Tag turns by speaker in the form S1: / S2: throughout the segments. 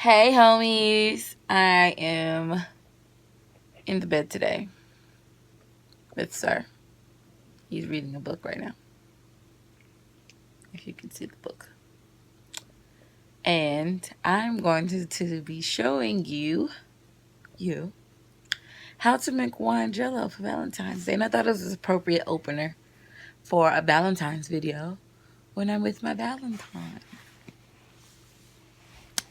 S1: Hey homies, I am in the bed today with Sir. He's reading a book right now, if you can see the book. And I'm going to be showing you how to make wine jello for Valentine's Day. And I thought it was an appropriate opener for a Valentine's video when I'm with my Valentine.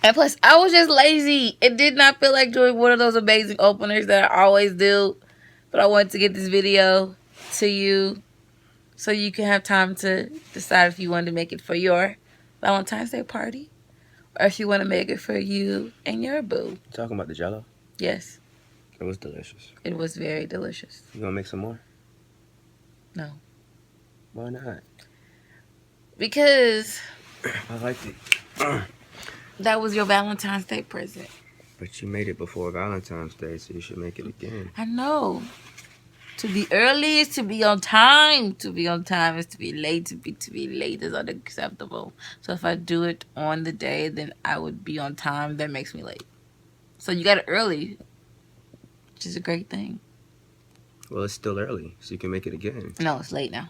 S1: And plus, I was just lazy. It did not feel like doing one of those amazing openers that I always do. But I wanted to get this video to you so you can have time to decide if you want to make it for your Valentine's Day party or if you want to make it for you and your boo.
S2: Talking about the jello?
S1: Yes.
S2: It was delicious.
S1: It was very delicious.
S2: You gonna make some more?
S1: No.
S2: Why not?
S1: Because
S2: I liked it.
S1: that was your Valentine's Day present.
S2: But you made it before Valentine's Day, so you should make it again.
S1: I know. To be early is to be on time. To be on time is to be late. To be late is unacceptable. So if I do it on the day, then I would be on time. That makes me late. So you got it early, which is a great thing.
S2: Well, it's still early, so you can make it again.
S1: No, it's late now.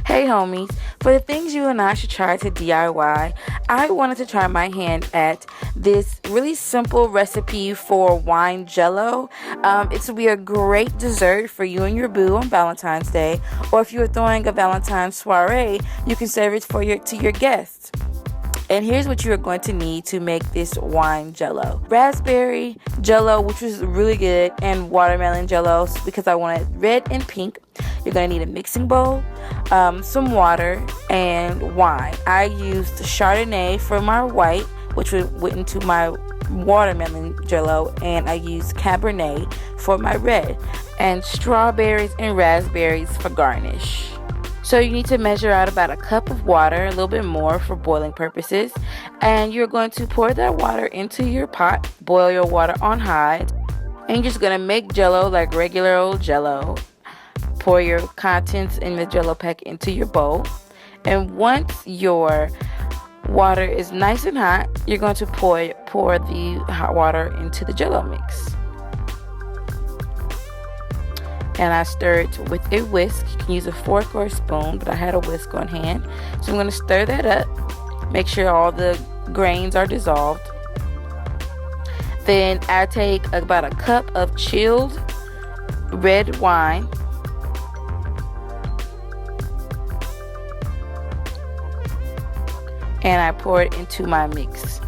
S1: Hey homies, for the things you and I should try to DIY, I wanted to try my hand at this really simple recipe for wine jello. It will be a great dessert for you and your boo on Valentine's Day, or if you are throwing a Valentine's soiree, you can serve it to your guests. And here's what you are going to need to make this wine jello. Raspberry jello, which was really good, and watermelon jello because I want it red and pink. You're going to need a mixing bowl, some water, and wine. I used Chardonnay for my white, which went into my watermelon jello, and I used Cabernet for my red, and strawberries and raspberries for garnish. So you need to measure out about a cup of water, a little bit more for boiling purposes. And you're going to pour that water into your pot, boil your water on high. And you're just going to make jello like regular old jello. Pour your contents in the jello pack into your bowl. And once your water is nice and hot, you're going to pour the hot water into the jello mix. And I stir it with a whisk. You can use a fork or a spoon, but I had a whisk on hand. So I'm going to stir that up. Make sure all the grains are dissolved. Then I take about a cup of chilled red wine. And I pour it into my mix.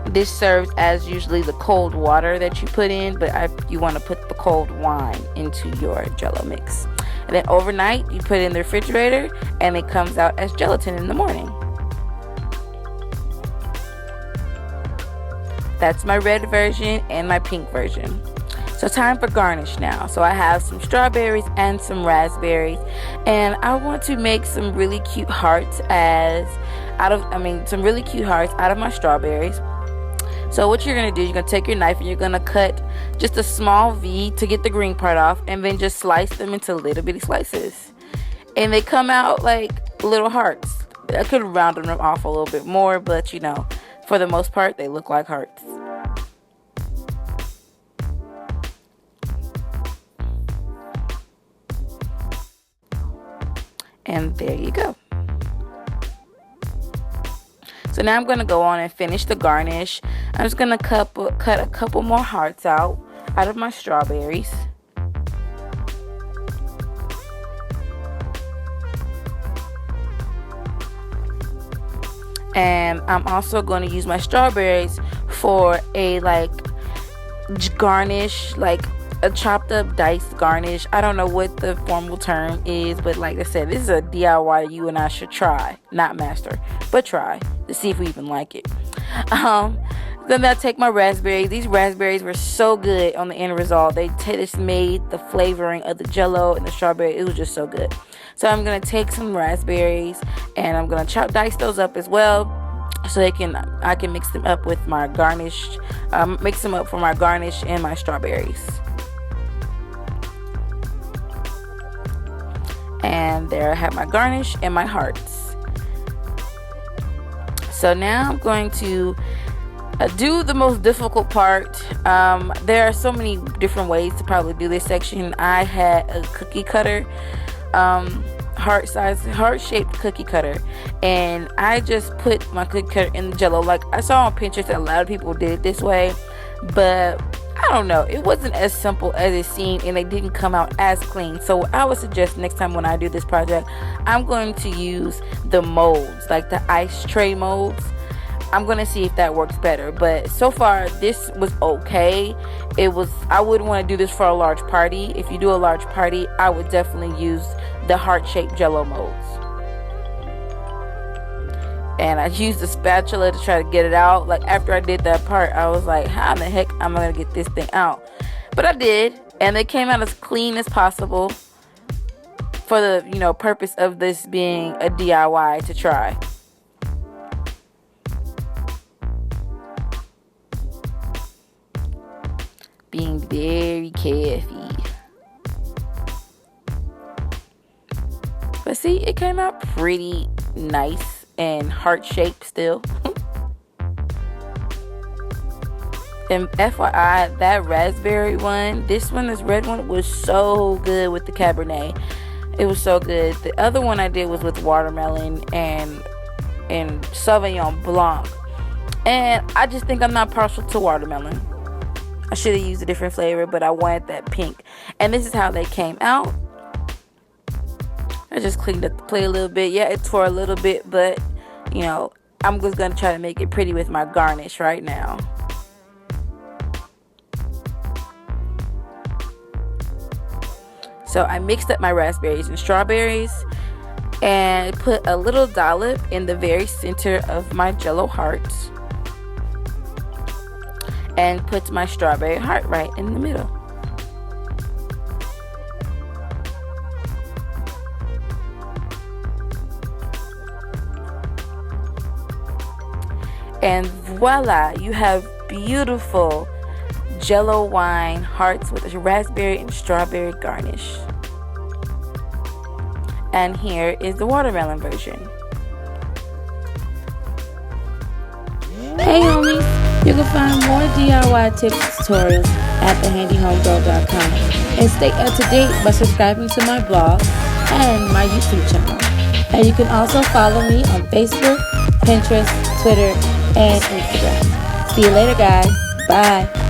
S1: This serves as usually the cold water that you put in, but you want to put the cold wine into your jello mix. And then overnight, you put it in the refrigerator, and it comes out as gelatin in the morning. That's my red version and my pink version. So time for garnish now. So I have some strawberries and some raspberries, and I want to make some really cute hearts out of my strawberries. So what you're going to do, you're going to take your knife and you're going to cut just a small V to get the green part off, and then just slice them into little bitty slices. And they come out like little hearts. I could round them off a little bit more, but for the most part, they look like hearts. And there you go. So now I'm going to go on and finish the garnish. I'm just going to cut a couple more hearts out of my strawberries. And I'm also going to use my strawberries for a garnish, like a chopped up diced garnish. I don't know what the formal term is, but like I said, this is a DIY you and I should try. Not master, but try to see if we even like it. Then I take my raspberries. These raspberries were so good on the end result. They just made the flavoring of the jello and the strawberry. It was just so good. So I'm going to take some raspberries and I'm going to dice those up as well, so I can mix them up with my garnish, mix them up for my garnish and my strawberries. And there I have my garnish and my hearts. So now I'm going to do the most difficult part. There are so many different ways to probably do this section. I had a cookie cutter, heart-shaped cookie cutter, and I just put my cookie cutter in the jello. Like I saw on Pinterest that a lot of people did it this way, but I don't know, it wasn't as simple as it seemed, and they didn't come out as clean. So I would suggest next time when I do this project, I'm going to use the molds, like the ice tray molds. I'm going to see if that works better, but so far this was okay. I wouldn't want to do this for a large party. If you do a large party, I would definitely use the heart-shaped jello molds. And I used a spatula to try to get it out. Like after I did that part, I was like, how in the heck am I going to get this thing out? But I did, and they came out as clean as possible for the, purpose of this being a DIY to try. Being very careful. But see, it came out pretty nice and heart-shaped still. And FYI, that raspberry one, this red one, was so good with the Cabernet. It was so good. The other one I did was with watermelon and Sauvignon Blanc. And I just think I'm not partial to watermelon. I should have used a different flavor, but I wanted that pink. And this is how they came out. I just cleaned up the plate a little bit. Yeah, it tore a little bit, but, I'm just going to try to make it pretty with my garnish right now. So I mixed up my raspberries and strawberries and put a little dollop in the very center of my Jell-O hearts. And put my strawberry heart right in the middle. And voila, you have beautiful Jell-O wine hearts with a raspberry and strawberry garnish. And here is the watermelon version. Hey homies, you can find more DIY tips and tutorials at thehandyhomegirl.com and stay up to date by subscribing to my blog and my YouTube channel. And you can also follow me on Facebook, Pinterest, Twitter, and Instagram. See you later, guys. Bye.